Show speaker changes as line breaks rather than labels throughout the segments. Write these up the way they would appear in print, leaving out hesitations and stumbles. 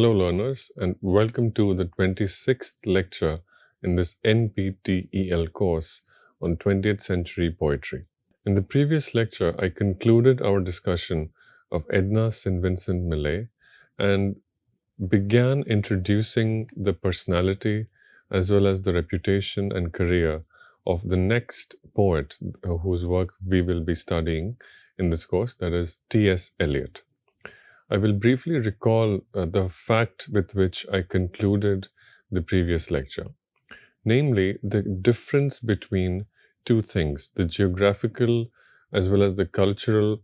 Hello learners, and welcome to the 26th lecture in this NPTEL course on 20th century poetry. In the previous lecture, I concluded our discussion of Edna St. Vincent Millay and began introducing the personality as well as the reputation and career of the next poet whose work we will be studying in this course, that is T.S. Eliot. I will briefly recall the fact with which I concluded the previous lecture, namely the difference between two things, the geographical as well as the cultural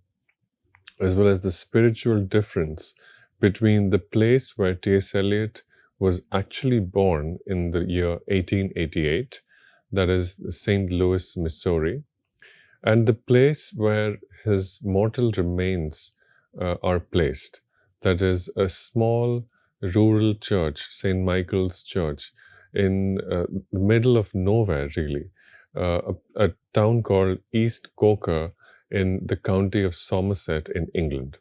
as well as the spiritual difference between the place where T.S. Eliot was actually born in the year 1888, that is St. Louis, Missouri, and the place where his mortal remains are placed. That is a small rural church, St. Michael's Church, in the middle of nowhere, really, a town called East Coker in the county of Somerset in England.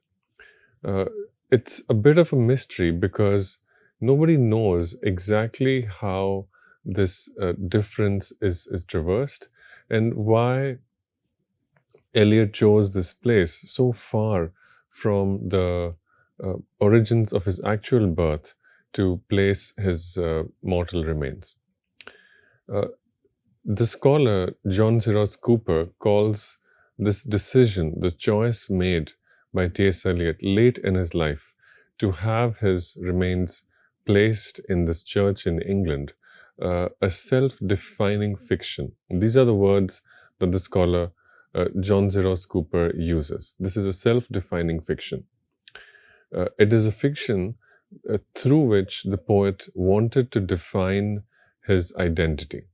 It's a bit of a mystery because nobody knows exactly how this difference is traversed and why Eliot chose this place so far from the origins of his actual birth to place his mortal remains. The scholar John Zeros Cooper calls this decision, the choice made by T.S. Eliot late in his life to have his remains placed in this church in England, a self-defining fiction. And these are the words that the scholar John Zeros Cooper uses. This is a self-defining fiction. It is a fiction through which the poet wanted to define his identity.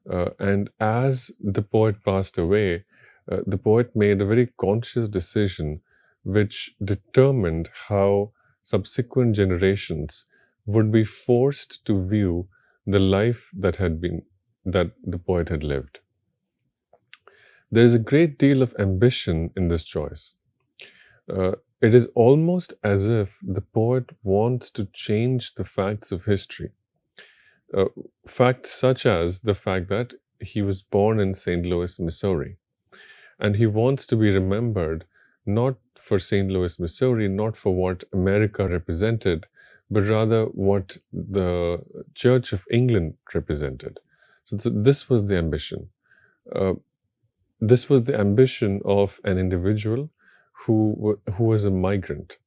And as the poet passed away, the poet made a very conscious decision which determined how subsequent generations would be forced to view the life that the poet had lived. There is a great deal of ambition in this choice. It is almost as if the poet wants to change the facts of history. Facts such as the fact that he was born in St. Louis, Missouri. And he wants to be remembered not for St. Louis, Missouri, not for what America represented, but rather what the Church of England represented. So this was the ambition. This was the ambition of an individual who was a migrant,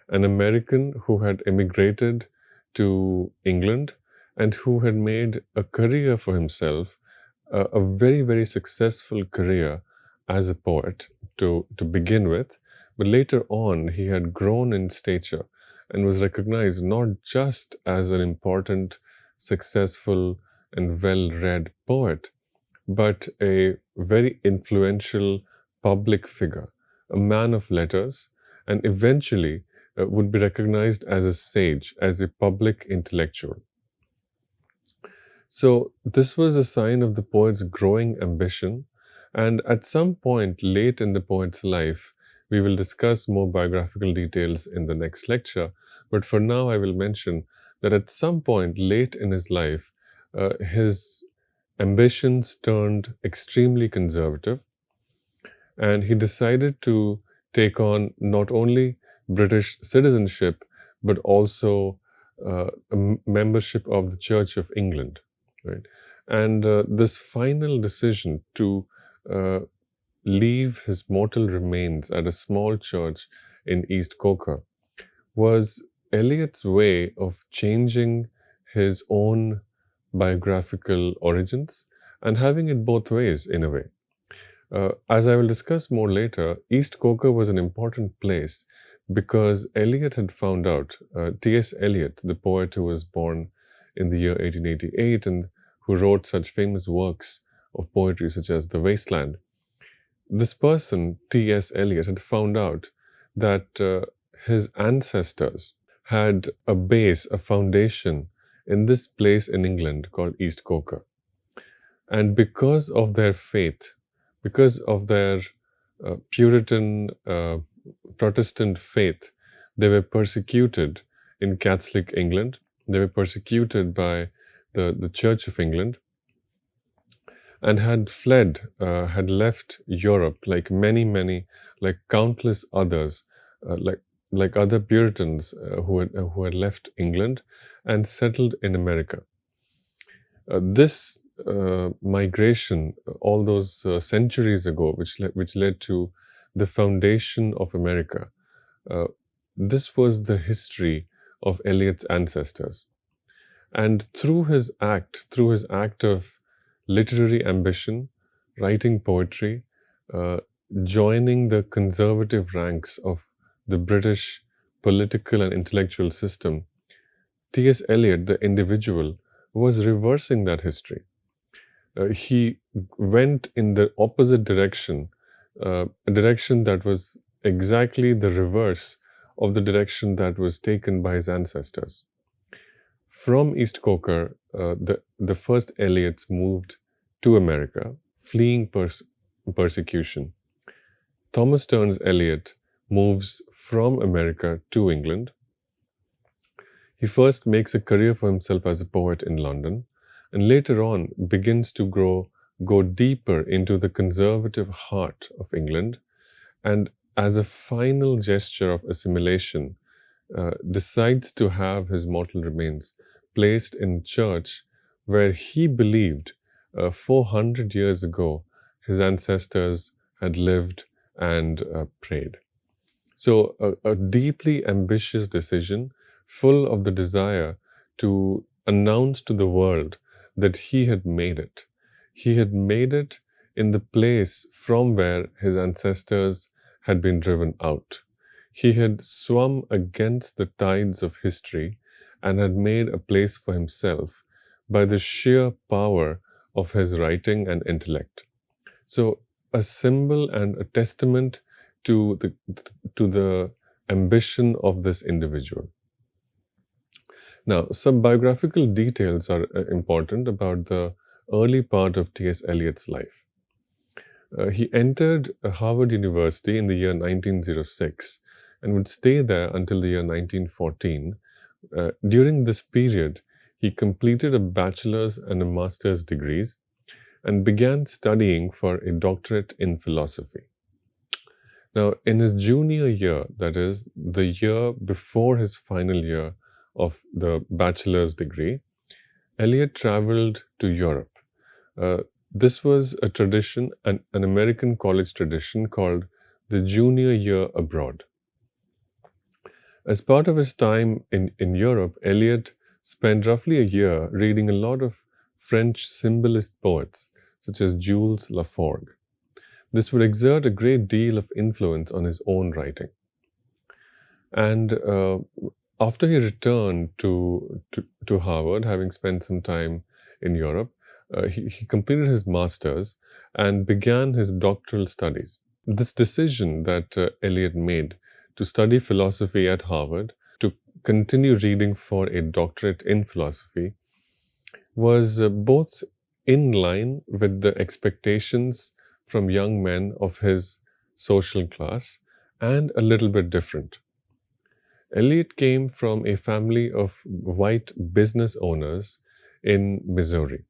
an American who had emigrated to England and who had made a career for himself, a very, very successful career as a poet to begin with. But later on, he had grown in stature and was recognized not just as an important, successful, and well-read poet, but a very influential public figure, a man of letters, and eventually would be recognized as a sage, as a public intellectual. So this was a sign of the poet's growing ambition, and at some point late in the poet's life, we will discuss more biographical details in the next lecture, but for now I will mention that at some point late in his life, his ambitions turned extremely conservative, and he decided to take on not only British citizenship, but also a membership of the Church of England. Right? And this final decision to leave his mortal remains at a small church in East Coker was Eliot's way of changing his own biographical origins and having it both ways in a way. As I will discuss more later, East Coker was an important place because Eliot had found out, T.S. Eliot, the poet who was born in the year 1888 and who wrote such famous works of poetry such as The Wasteland, this person, T.S. Eliot, had found out that his ancestors had a base, a foundation in this place in England called East Coker. And because of their faith, because of their Puritan Protestant faith, they were persecuted in Catholic England. They were persecuted by the Church of England and had fled, had left Europe like like countless others, like other Puritans who had left England and settled in America. This migration, all those centuries ago, which led to the foundation of America, uh, this was the history of Eliot's ancestors. And through his act of literary ambition, writing poetry, uh, joining the conservative ranks of the British political and intellectual system, T.S. Eliot, the individual, was reversing that history. He went in the opposite direction, a direction that was exactly the reverse of the direction that was taken by his ancestors. From East Coker, the first Eliots moved to America, fleeing persecution. Thomas Stearns Eliot moves from America to England. He first makes a career for himself as a poet in London, and later on begins to go deeper into the conservative heart of England, and as a final gesture of assimilation, decides to have his mortal remains placed in church where he believed 400 years ago his ancestors had lived and prayed. So, a deeply ambitious decision, full of the desire to announce to the world that he had made it. He had made it in the place from where his ancestors had been driven out. He had swum against the tides of history and had made a place for himself by the sheer power of his writing and intellect. So, a symbol and a testament to the ambition of this individual. Now, some biographical details are important about the early part of T.S. Eliot's life. He entered Harvard University in the year 1906 and would stay there until the year 1914. During this period, he completed a bachelor's and a master's degrees and began studying for a doctorate in philosophy. Now, in his junior year, that is, the year before his final year of the bachelor's degree, Eliot traveled to Europe. This was a tradition, an American college tradition called the junior year abroad. As part of his time in Europe, Eliot spent roughly a year reading a lot of French symbolist poets, such as Jules Laforgue. This would exert a great deal of influence on his own writing. And after he returned to Harvard, having spent some time in Europe, he completed his master's and began his doctoral studies. This decision that Eliot made to study philosophy at Harvard, to continue reading for a doctorate in philosophy, was both in line with the expectations from young men of his social class and a little bit different. Eliot came from a family of white business owners in Missouri.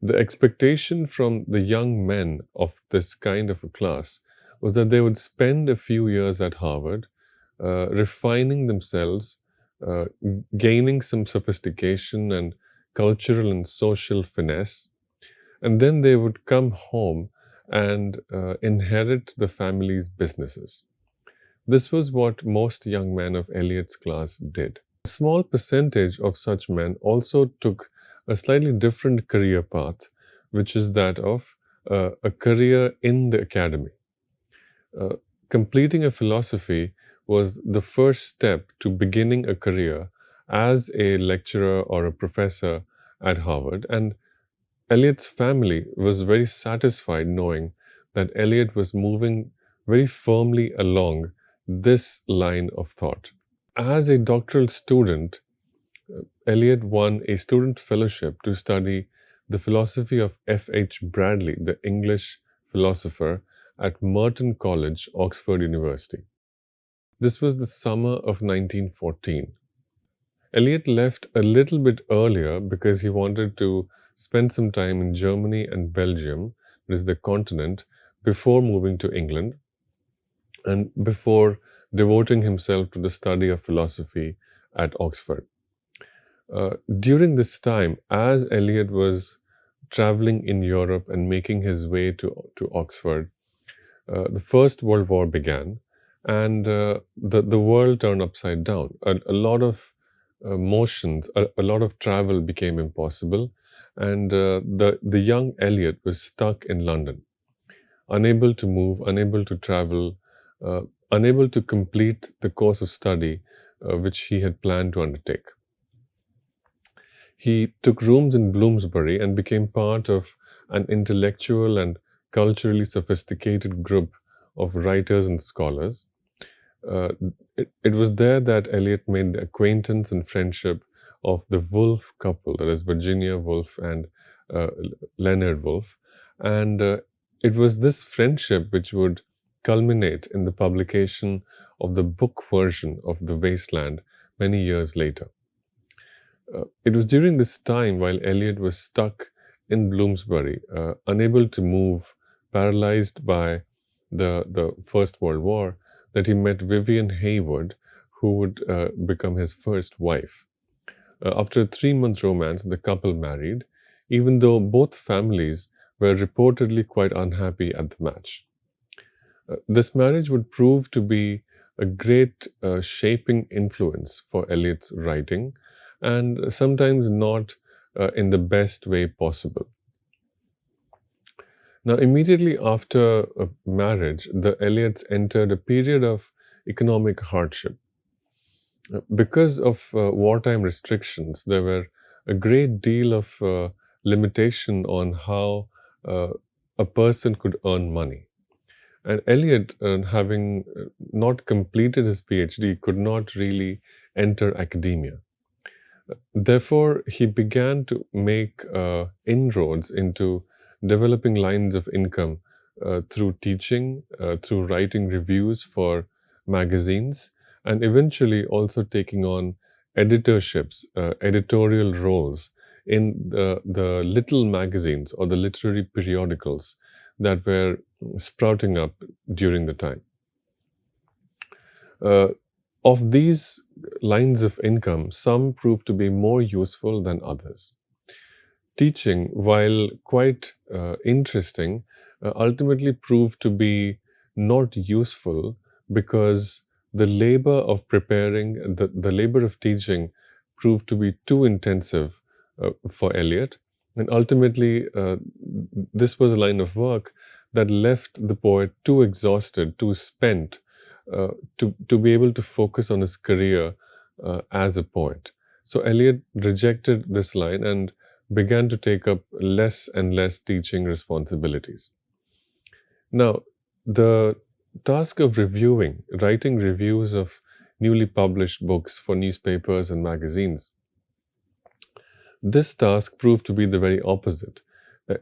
The expectation from the young men of this kind of a class was that they would spend a few years at Harvard, refining themselves, gaining some sophistication and cultural and social finesse, and then they would come home and inherit the family's businesses. This was what most young men of Eliot's class did. A small percentage of such men also took a slightly different career path, which is that of a career in the academy. Completing a philosophy was the first step to beginning a career as a lecturer or a professor at Harvard, and Eliot's family was very satisfied knowing that Eliot was moving very firmly along this line of thought. As a doctoral student, Eliot won a student fellowship to study the philosophy of F.H. Bradley, the English philosopher, at Merton College, Oxford University. This was the summer of 1914. Eliot left a little bit earlier because he wanted to spend some time in Germany and Belgium, that is the continent, before moving to England and before devoting himself to the study of philosophy at Oxford. During this time, as Eliot was traveling in Europe and making his way to Oxford, the First World War began, and the world turned upside down. A lot of motions, a lot of travel became impossible, and the young Eliot was stuck in London, unable to move, unable to travel, unable to complete the course of study which he had planned to undertake. He took rooms in Bloomsbury and became part of an intellectual and culturally sophisticated group of writers and scholars. Uh, it was there that Eliot made the acquaintance and friendship of the Woolf couple, that is Virginia Woolf and uh, Leonard Woolf. And it was this friendship which would culminate in the publication of the book version of The Wasteland many years later. It was during this time, while Eliot was stuck in Bloomsbury, unable to move, paralyzed by the First World War, that he met Vivian Haywood, who would become his first wife. After a 3-month romance, the couple married, even though both families were reportedly quite unhappy at the match. This marriage would prove to be a great shaping influence for Eliot's writing, and sometimes not in the best way possible. Now, immediately after marriage, the Eliots entered a period of economic hardship. Because of wartime restrictions, there were a great deal of limitation on how a person could earn money. And Eliot, having not completed his PhD, could not really enter academia. Therefore, he began to make inroads into developing lines of income through teaching, through writing reviews for magazines, and eventually also taking on editorships, editorial roles in the little magazines or the literary periodicals that were sprouting up during the time. Of these lines of income, some proved to be more useful than others. Teaching, while quite interesting, ultimately proved to be not useful because the labor of preparing, the labor of teaching proved to be too intensive for Eliot. And ultimately, this was a line of work that left the poet too exhausted, too spent to be able to focus on his career as a poet. So Eliot rejected this line and began to take up less and less teaching responsibilities. Now, the task of reviewing, writing reviews of newly published books for newspapers and magazines, this task proved to be the very opposite.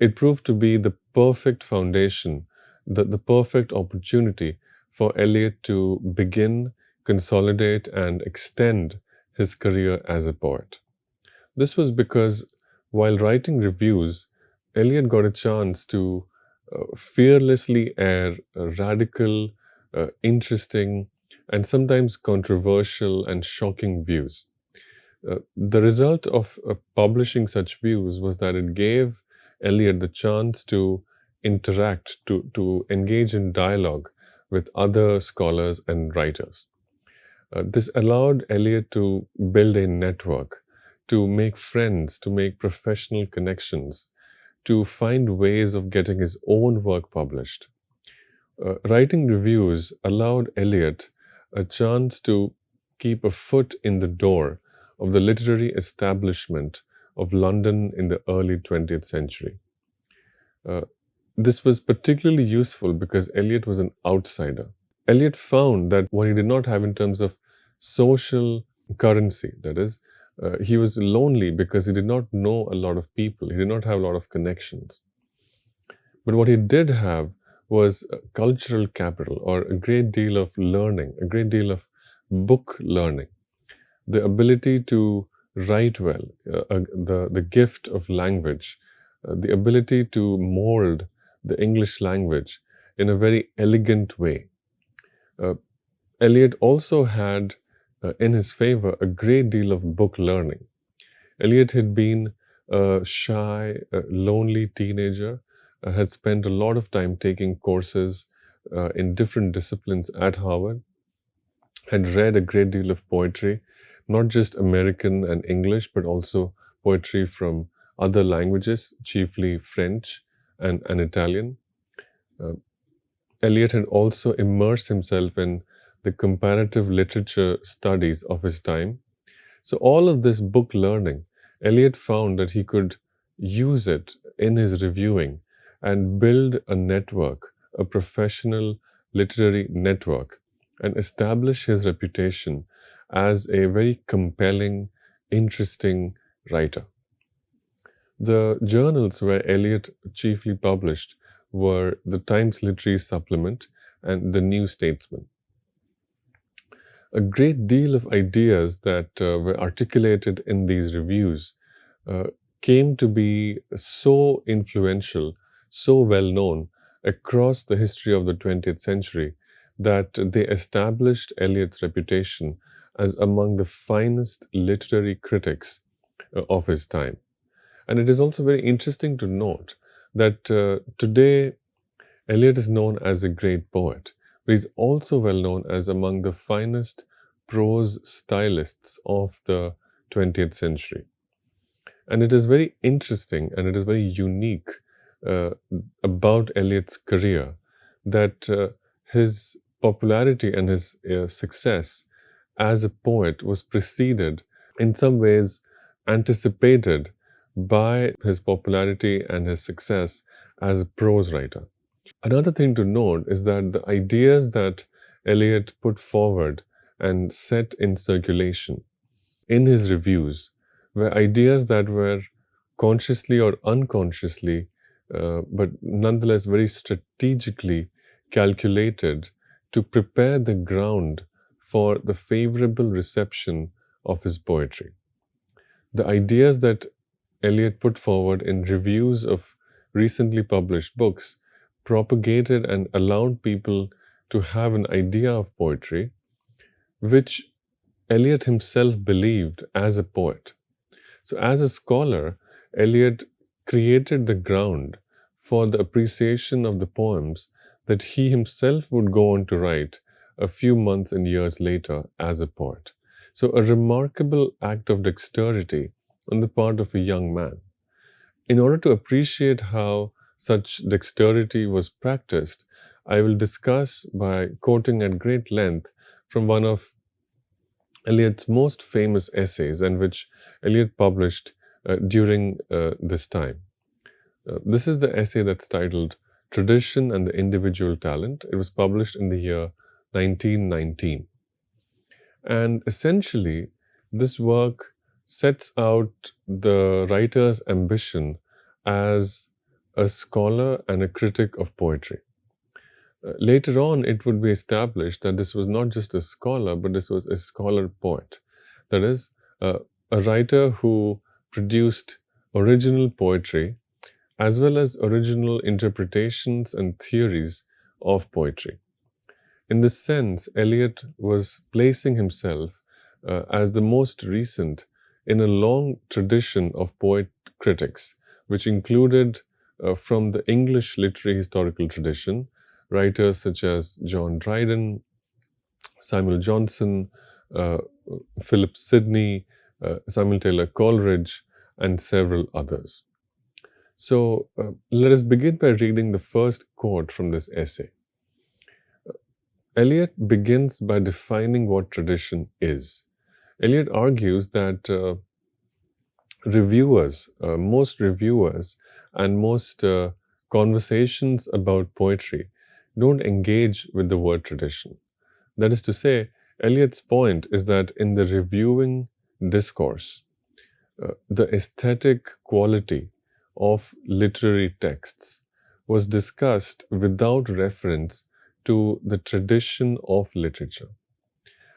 It proved to be the perfect foundation, the perfect opportunity for Eliot to begin, consolidate, and extend his career as a poet. This was because while writing reviews, Eliot got a chance to fearlessly air radical, interesting, and sometimes controversial and shocking views. The result of publishing such views was that it gave Eliot the chance to interact, to engage in dialogue with other scholars and writers. This allowed Eliot to build a network, to make friends, to make professional connections, to find ways of getting his own work published. Writing reviews allowed Eliot a chance to keep a foot in the door of the literary establishment of London in the early 20th century. This was particularly useful because Eliot was an outsider. Eliot found that what he did not have in terms of social currency, that is, he was lonely because he did not know a lot of people. He did not have a lot of connections. But what he did have was cultural capital, or a great deal of learning, a great deal of book learning. the ability to write well, the gift of language, the ability to mold the English language in a very elegant way. Uh, Eliot also had in his favor a great deal of book learning. Eliot had been a shy, lonely teenager, had spent a lot of time taking courses in different disciplines at Harvard, had read a great deal of poetry, not just American and English, but also poetry from other languages, chiefly French and Italian. Uh, Eliot had also immersed himself in the comparative literature studies of his time. So, all of this book learning, Eliot found that he could use it in his reviewing and build a network, a professional literary network, and establish his reputation as a very compelling, interesting writer. The journals where Eliot chiefly published were the Times Literary Supplement and the New Statesman. A great deal of ideas that were articulated in these reviews uh, came to be so influential, so well known across the history of the 20th century that they established Eliot's reputation as among the finest literary critics of his time. And it is also very interesting to note that today Eliot is known as a great poet, but he's also well known as among the finest prose stylists of the 20th century. And it is very interesting and it is very unique uh, about Eliot's career that his popularity and his success as a poet was preceded, in some ways anticipated by his popularity and his success as a prose writer. Another thing to note is that the ideas that Eliot put forward and set in circulation in his reviews were ideas that were consciously or unconsciously, but nonetheless very strategically calculated to prepare the ground for the favorable reception of his poetry. The ideas that Eliot put forward in reviews of recently published books propagated and allowed people to have an idea of poetry, which Eliot himself believed as a poet. So, as a scholar, Eliot created the ground for the appreciation of the poems that he himself would go on to write a few months and years later as a poet. So, a remarkable act of dexterity on the part of a young man. In order to appreciate how such dexterity was practiced, I will discuss by quoting at great length from one of Eliot's most famous essays, and which Eliot published during this time. This is the essay that's titled Tradition and the Individual Talent. It was published in the year 1919. And essentially, this work sets out the writer's ambition as a scholar and a critic of poetry. Later on, it would be established that this was not just a scholar, but this was a scholar poet. That is, a writer who produced original poetry as well as original interpretations and theories of poetry. In this sense, Eliot was placing himself as the most recent in a long tradition of poet critics, which included from the English literary historical tradition, writers such as John Dryden, Samuel Johnson, uh, Philip Sidney, Samuel Taylor Coleridge, and several others. So let us begin by reading the first quote from this essay. Eliot begins by defining what tradition is. Eliot argues that most reviewers and most conversations about poetry don't engage with the word tradition. That is to say, Eliot's point is that in the reviewing discourse, the aesthetic quality of literary texts was discussed without reference to the tradition of literature.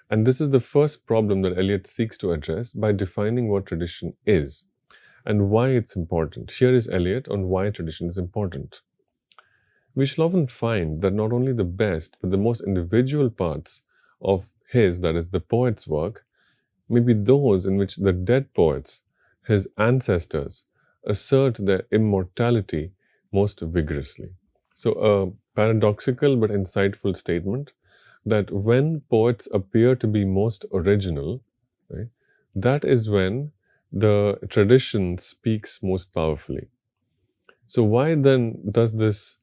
And this is the first problem that Eliot seeks to address by defining what tradition is and why it's important. Here is Eliot on why tradition is important. We shall often find that not only the best, but the most individual parts of his, that is, the poet's work, may be those in which the dead poets, his ancestors, assert their immortality most vigorously. So, a paradoxical but insightful statement that when poets appear to be most original, right, that is when the tradition speaks most powerfully. So, why then does this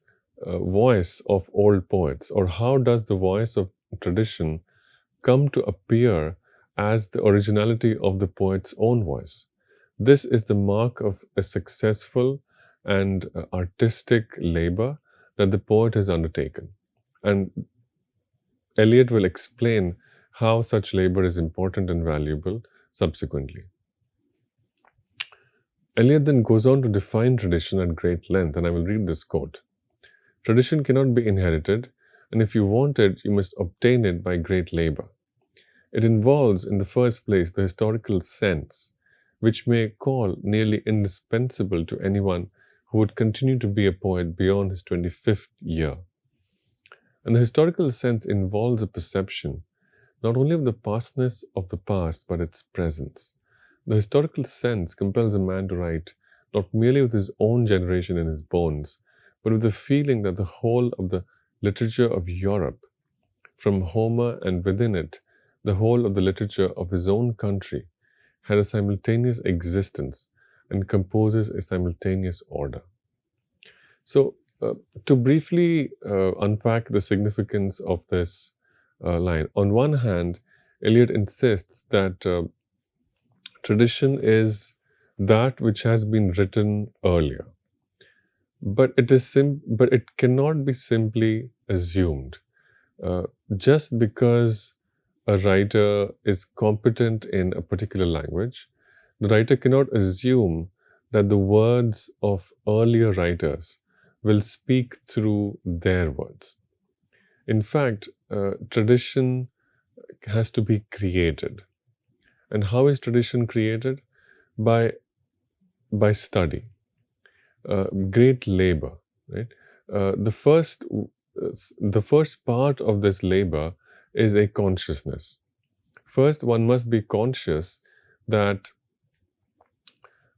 voice of old poets, or how does the voice of tradition come to appear as the originality of the poet's own voice? This is the mark of a successful and artistic labor that the poet has undertaken. And Eliot will explain how such labor is important and valuable subsequently. Eliot then goes on to define tradition at great length, and I will read this quote. Tradition cannot be inherited, and if you want it, you must obtain it by great labor. It involves, in the first place, the historical sense, which may call nearly indispensable to anyone who would continue to be a poet beyond his 25th year. And the historical sense involves a perception not only of the pastness of the past, but its presence. The historical sense compels a man to write not merely with his own generation in his bones, but with the feeling that the whole of the literature of Europe, from Homer and within it, the whole of the literature of his own country, has a simultaneous existence and composes a simultaneous order. So, to briefly unpack the significance of this line, on one hand, Eliot insists that tradition is that which has been written earlier, but it cannot be simply assumed. Just because a writer is competent in a particular language, the writer cannot assume that the words of earlier writers will speak through their words. In fact, tradition has to be created. And how is tradition created? By study, great labor. Right? The first part of this labor is a consciousness. First, one must be conscious that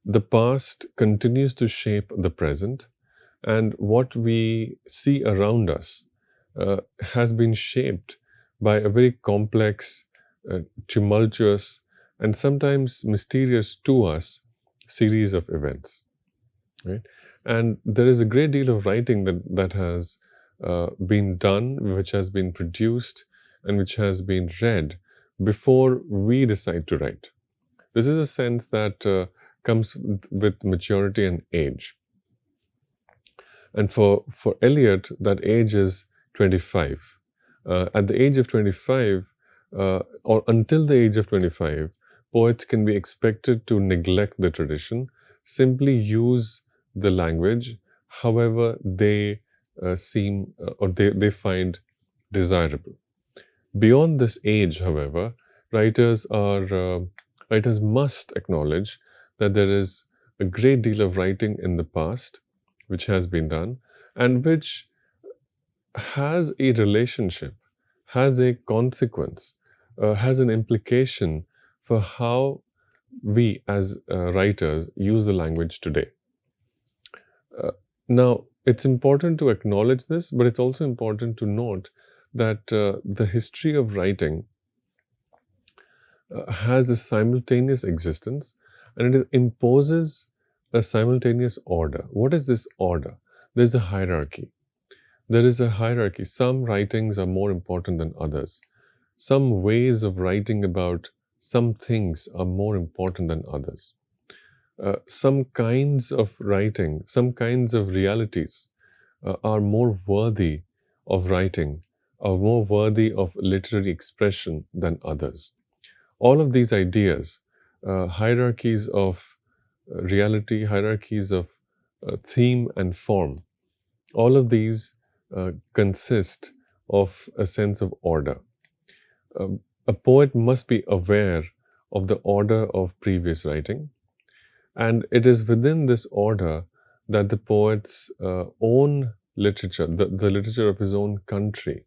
the past continues to shape the present, and what we see around us has been shaped by a very complex, tumultuous, and sometimes mysterious to us series of events. Right? And there is a great deal of writing that has been done, which has been produced, and which has been read before we decide to write. This is a sense that comes with maturity and age. And for Eliot, that age is 25. At the age of 25, or until the age of 25, poets can be expected to neglect the tradition, simply use the language however they seem or they find desirable. Beyond this age, however, writers must acknowledge that there is a great deal of writing in the past which has been done and which has a relationship, has a consequence, has an implication for how we as writers use the language today. Now, it's important to acknowledge this, but it's also important to note that the history of writing has a simultaneous existence, and it imposes a simultaneous order. What is this order? There's a hierarchy. There is a hierarchy. Some writings are more important than others. Some ways of writing about some things are more important than others. Some kinds of writing, some kinds of realities are more worthy of writing, are more worthy of literary expression than others. All of these ideas, hierarchies of reality, hierarchies of theme and form, all of these consist of a sense of order. A poet must be aware of the order of previous writing, and it is within this order that the poet's own literature, the literature of his own country,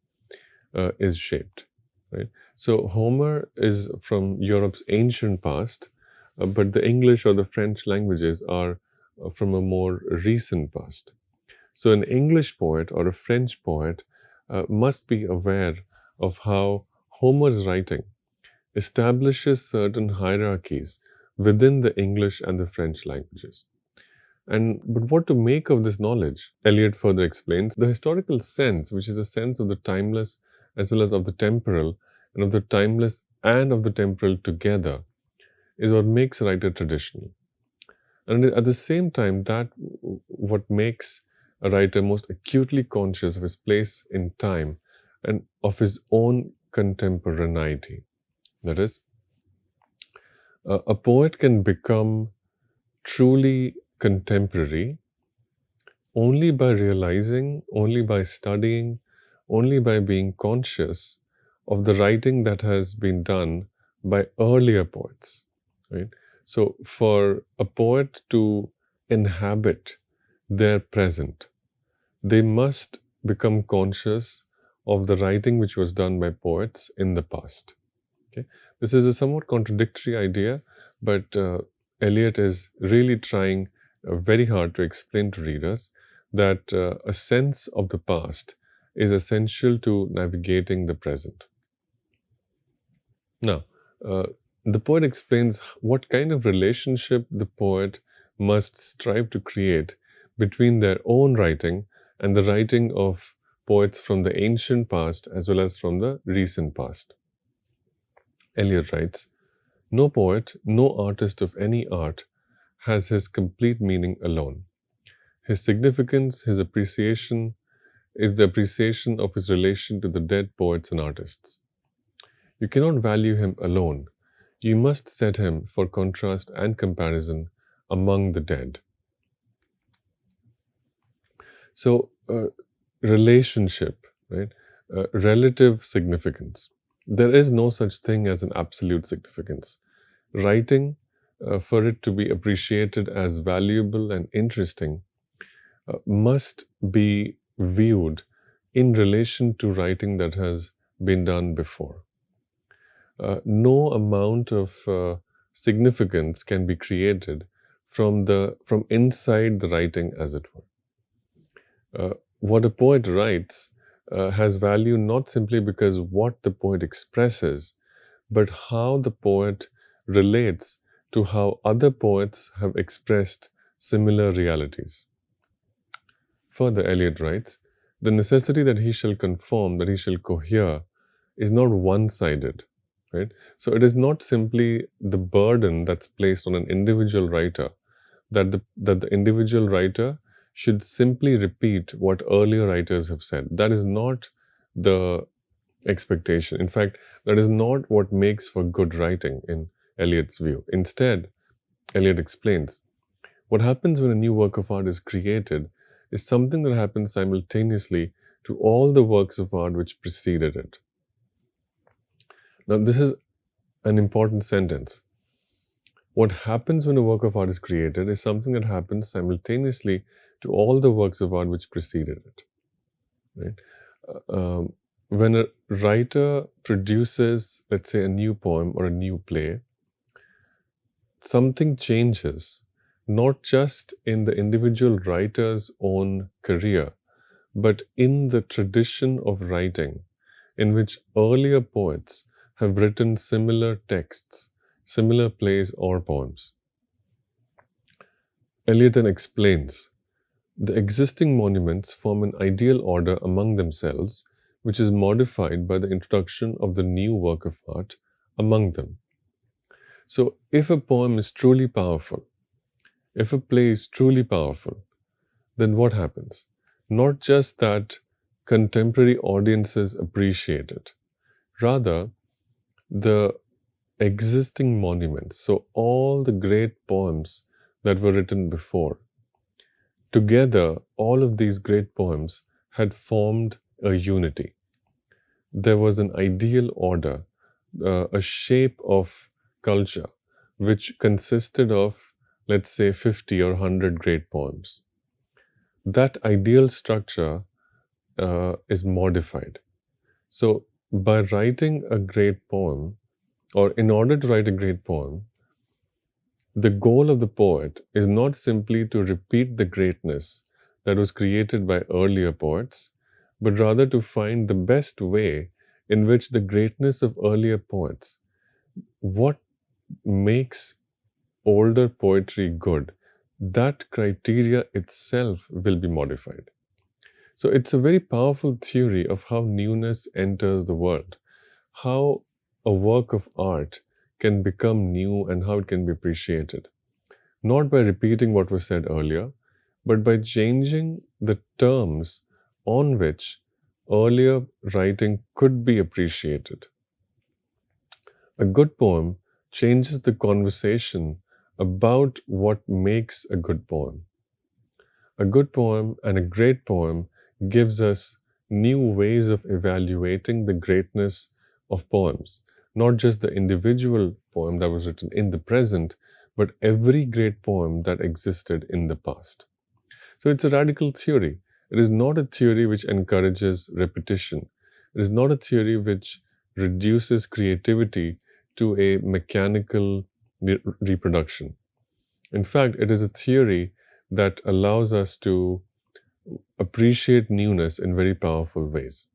is shaped. Right. So Homer is from Europe's ancient past, but the English or the French languages are from a more recent past. So an English poet or a French poet must be aware of how Homer's writing establishes certain hierarchies within the English and the French languages. But what to make of this knowledge? Eliot further explains the historical sense, which is a sense of the timeless as well as of the temporal, and of the timeless and of the temporal together, is what makes a writer traditional. And at the same time, that what makes a writer most acutely conscious of his place in time and of his own contemporaneity. That is, a poet can become truly contemporary only by realizing, only by studying, only by being conscious of the writing that has been done by earlier poets, right? So for a poet to inhabit their present, they must become conscious of the writing which was done by poets in the past. Okay? This is a somewhat contradictory idea, but Eliot is really trying very hard to explain to readers that a sense of the past is essential to navigating the present. Now, the poet explains what kind of relationship the poet must strive to create between their own writing and the writing of poets from the ancient past as well as from the recent past. Eliot writes, "No poet, no artist of any art has his complete meaning alone. His significance, his appreciation, is the appreciation of his relation to the dead poets and artists. You cannot value him alone. You must set him for contrast and comparison among the dead." So, relationship, right? Relative significance. There is no such thing as an absolute significance. Writing, for it to be appreciated as valuable and interesting, must be viewed in relation to writing that has been done before. No amount of significance can be created from inside the writing, as it were. What a poet writes has value not simply because what the poet expresses, but how the poet relates to how other poets have expressed similar realities. Further, Eliot writes, "The necessity that he shall conform, that he shall cohere, is not one-sided." Right? So it is not simply the burden that's placed on an individual writer that the individual writer should simply repeat what earlier writers have said. That is not the expectation. In fact, that is not what makes for good writing in Eliot's view. Instead, Eliot explains, what happens when a new work of art is created is something that happens simultaneously to all the works of art which preceded it. Now, this is an important sentence. What happens when a work of art is created is something that happens simultaneously to all the works of art which preceded it. Right? When a writer produces, let's say, a new poem or a new play, something changes, not just in the individual writer's own career, but in the tradition of writing in which earlier poets have written similar texts, similar plays or poems. Eliot then explains, the existing monuments form an ideal order among themselves, which is modified by the introduction of the new work of art among them. So, if a poem is truly powerful, if a play is truly powerful, then what happens? Not just that contemporary audiences appreciate it, rather, the existing monuments, so all the great poems that were written before, together, all of these great poems had formed a unity. There was an ideal order a shape of culture which consisted of, let's say, 50 or 100 great poems. That ideal structure is modified. So, by writing a great poem, or in order to write a great poem, the goal of the poet is not simply to repeat the greatness that was created by earlier poets, but rather to find the best way in which the greatness of earlier poets, what makes older poetry good, that criteria itself will be modified. So it's a very powerful theory of how newness enters the world, how a work of art can become new and how it can be appreciated. Not by repeating what was said earlier, but by changing the terms on which earlier writing could be appreciated. A good poem changes the conversation about what makes a good poem. A good poem and a great poem gives us new ways of evaluating the greatness of poems, not just the individual poem that was written in the present, but every great poem that existed in the past. So it's a radical theory. It is not a theory which encourages repetition. It is not a theory which reduces creativity to a mechanical reproduction. In fact, it is a theory that allows us to appreciate newness in very powerful ways.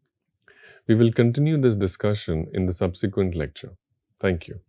We will continue this discussion in the subsequent lecture. Thank you.